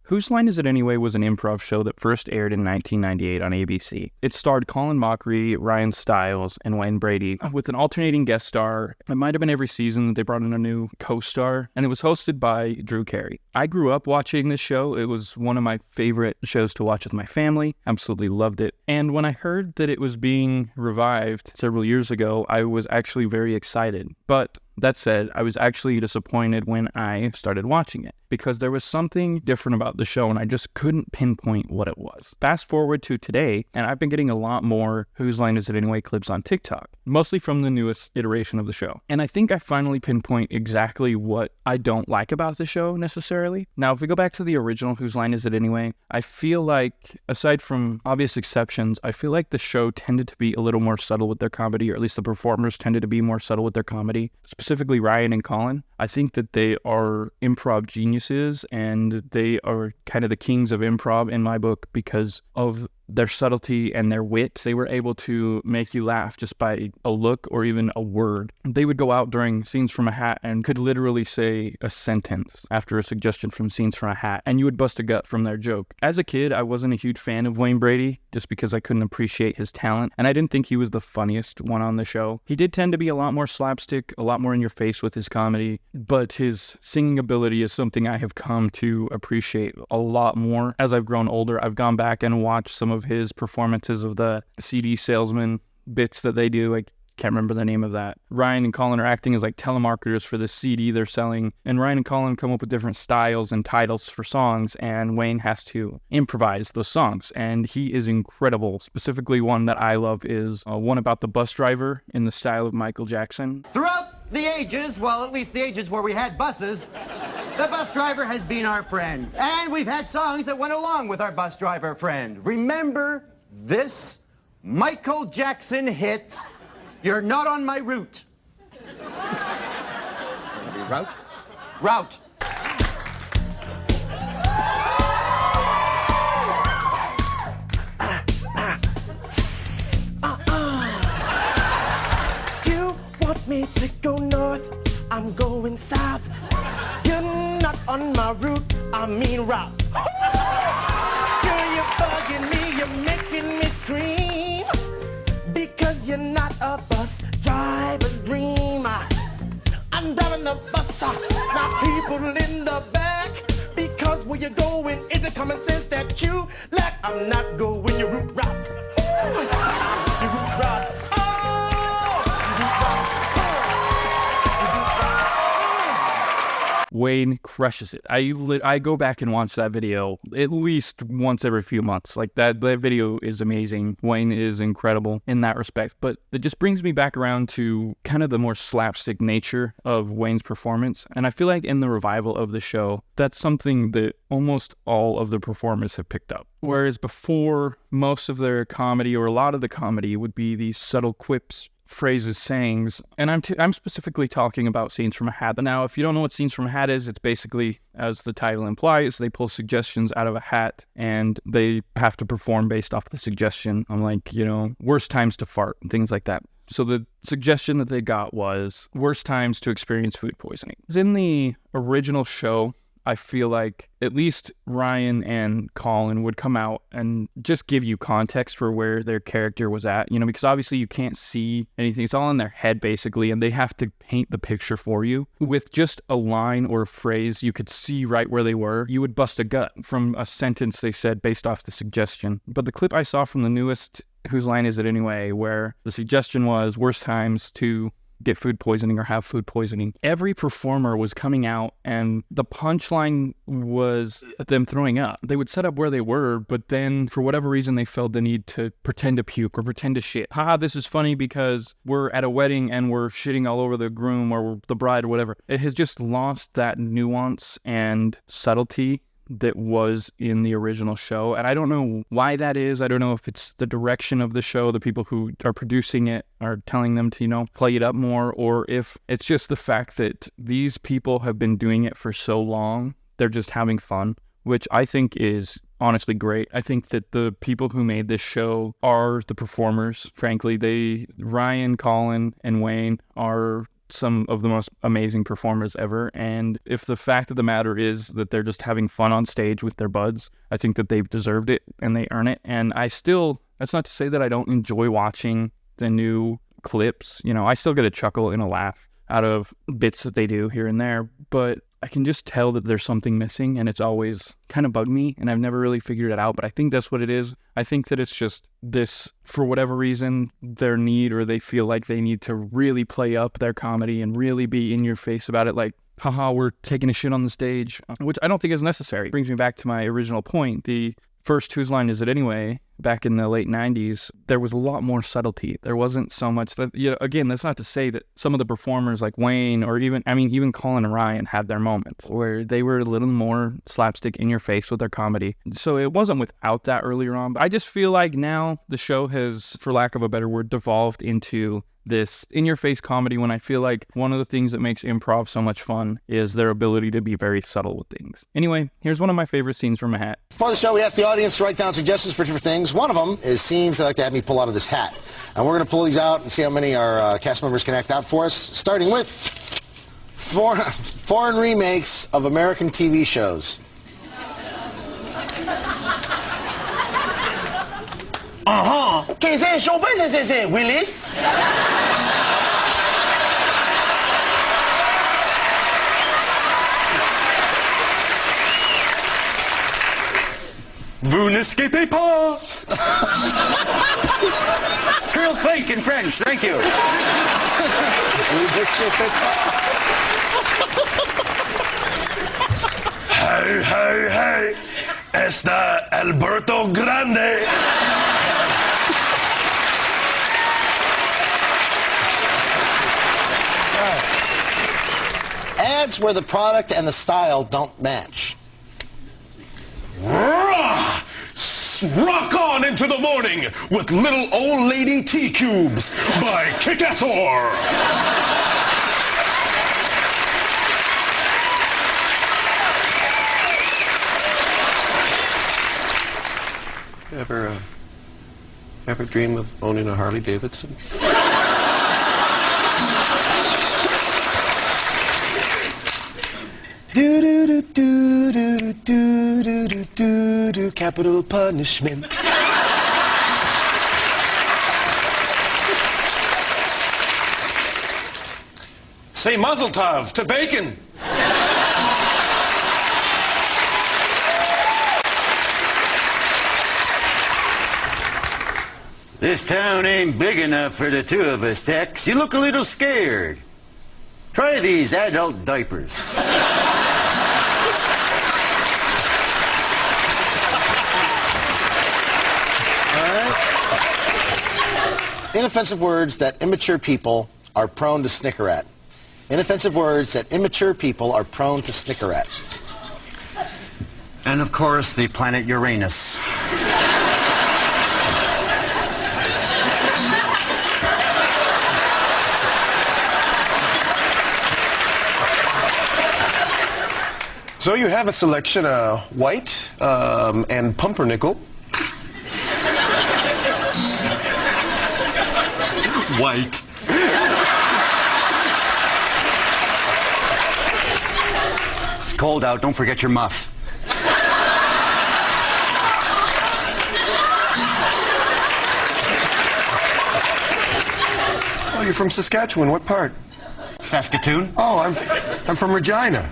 Whose Line Is It Anyway was an improv show that first aired in 1998 on ABC. It starred Colin Mochrie, Ryan Stiles, and Wayne Brady, with an alternating guest star. It might have been every season that they brought in a new co-star, and it was hosted by Drew Carey. I grew up watching this show. It was one of my favorite shows to watch with my family. Absolutely loved it. And when I heard that it was being revived several years ago, I was actually very excited. But that said, I was actually disappointed when I started watching it, because there was something different about the show and I just couldn't pinpoint what it was. Fast forward to today, and I've been getting a lot more Whose Line Is It Anyway clips on TikTok, mostly from the newest iteration of the show. And I think I finally pinpoint exactly what I don't like about the show necessarily. Now, if we go back to the original Whose Line Is It Anyway, I feel like, aside from obvious exceptions, I feel like the show tended to be a little more subtle with their comedy, or at least the performers tended to be more subtle with their comedy. Specifically Ryan and Colin. I think that they are improv geniuses, and they are kind of the kings of improv in my book because of their subtlety and their wit. They were able to make you laugh just by a look or even a word. They would go out during Scenes from a Hat and could literally say a sentence after a suggestion from Scenes from a Hat, and you would bust a gut from their joke. As a kid, I wasn't a huge fan of Wayne Brady just because I couldn't appreciate his talent, and I didn't think he was the funniest one on the show. He did tend to be a lot more slapstick, a lot more in your face with his comedy, but his singing ability is something I have come to appreciate a lot more. As I've grown older, I've gone back and watched some of his performances of the CD salesman bits that they do. I can't remember the name of that. Ryan and Colin are acting as like telemarketers for this CD they're selling, and Ryan and Colin come up with different styles and titles for songs, and Wayne has to improvise those songs, and he is incredible. Specifically, one that I love is one about the bus driver in the style of Michael Jackson. Throughout the ages, well, at least the ages where we had buses, the bus driver has been our friend. And we've had songs that went along with our bus driver friend. Remember this Michael Jackson hit, You're Not on My Route. Route? Route. You want me to go north, I'm going south. You're not on my route, I mean route. Girl, you're bugging me, you're making me scream, because you're not a bus driver's dream. I'm driving the bus, now people in the back, because where you're going isn't common sense that you lack. I'm not going your route route. Your route route. Wayne crushes it. I go back and watch that video at least once every few months. Like that video is amazing. Wayne is incredible in that respect. But it just brings me back around to kind of the more slapstick nature of Wayne's performance. And I feel like in the revival of the show, that's something that almost all of the performers have picked up. Whereas before, most of their comedy, or a lot of the comedy, would be these subtle quips, phrases, sayings, and I'm specifically talking about Scenes from a Hat. Now, if you don't know what Scenes from a Hat is, it's basically, as the title implies, they pull suggestions out of a hat and they have to perform based off the suggestion. I'm like, worst times to fart and things like that. So the suggestion that they got was worst times to experience food poisoning. In the original show, I feel like at least Ryan and Colin would come out and just give you context for where their character was at, because obviously you can't see anything. It's all in their head, basically, and they have to paint the picture for you. With just a line or a phrase, you could see right where they were. You would bust a gut from a sentence they said based off the suggestion. But the clip I saw from the newest Whose Line Is It Anyway, where the suggestion was worst times to get food poisoning or have food poisoning, every performer was coming out and the punchline was them throwing up. They would set up where they were, but then for whatever reason they felt the need to pretend to puke or pretend to shit. Haha, this is funny because we're at a wedding and we're shitting all over the groom or the bride or whatever. It has just lost that nuance and subtlety that was in the original show, and I don't know why that is. I don't know if it's the direction of the show, the people who are producing it are telling them to, play it up more, or if it's just the fact that these people have been doing it for so long, they're just having fun, which I think is honestly great. I think that the people who made this show are the performers. Frankly, Ryan, Colin, and Wayne are some of the most amazing performers ever. And if the fact of the matter is that they're just having fun on stage with their buds, I think that they've deserved it and they earn it. And that's not to say that I don't enjoy watching the new clips. You know, I still get a chuckle and a laugh out of bits that they do here and there, but I can just tell that there's something missing, and it's always kind of bugged me, and I've never really figured it out, but I think that's what it is. I think that it's just this, for whatever reason, their need, or they feel like they need to really play up their comedy and really be in your face about it, like, haha, we're taking a shit on the stage, which I don't think is necessary. It brings me back to my original point. The first Whose Line Is It Anyway? Back in the late 90s, there was a lot more subtlety. There wasn't so much that, again, that's not to say that some of the performers like Wayne or even Colin and Ryan had their moments where they were a little more slapstick in your face with their comedy. So it wasn't without that earlier on, but I just feel like now the show has, for lack of a better word, devolved into this in-your-face comedy, when I feel like one of the things that makes improv so much fun is their ability to be very subtle with things. Anyway, here's one of my favorite scenes from a hat. For the show, we asked the audience to write down suggestions for different things. One of them is scenes they like to have me pull out of this hat. And we're going to pull these out and see how many our cast members can act out for us, starting with foreign remakes of American TV shows. ¿Qué es eso? Pues es ese, Willis. Vous n'escapez pas! Krill fake in French, thank you. Vous n'escapez pas. Hey, hey, hey. Está Alberto Grande. Ads where the product and the style don't match. Rock on into the morning with Little Old Lady Tea Cubes by Kick-Ass-Or. Ever dream of owning a Harley Davidson? Do do do do do do do do do do capital punishment. Say Mazel Tov to bacon. This town ain't big enough for the two of us, Tex. You look a little scared. Try these adult diapers. Inoffensive words that immature people are prone to snicker at. Inoffensive words that immature people are prone to snicker at. And of course, the planet Uranus. So you have a selection of white and pumpernickel. White. It's cold out. Don't forget your muff. Oh, you're from Saskatchewan. What part? Saskatoon? Oh, I'm from Regina.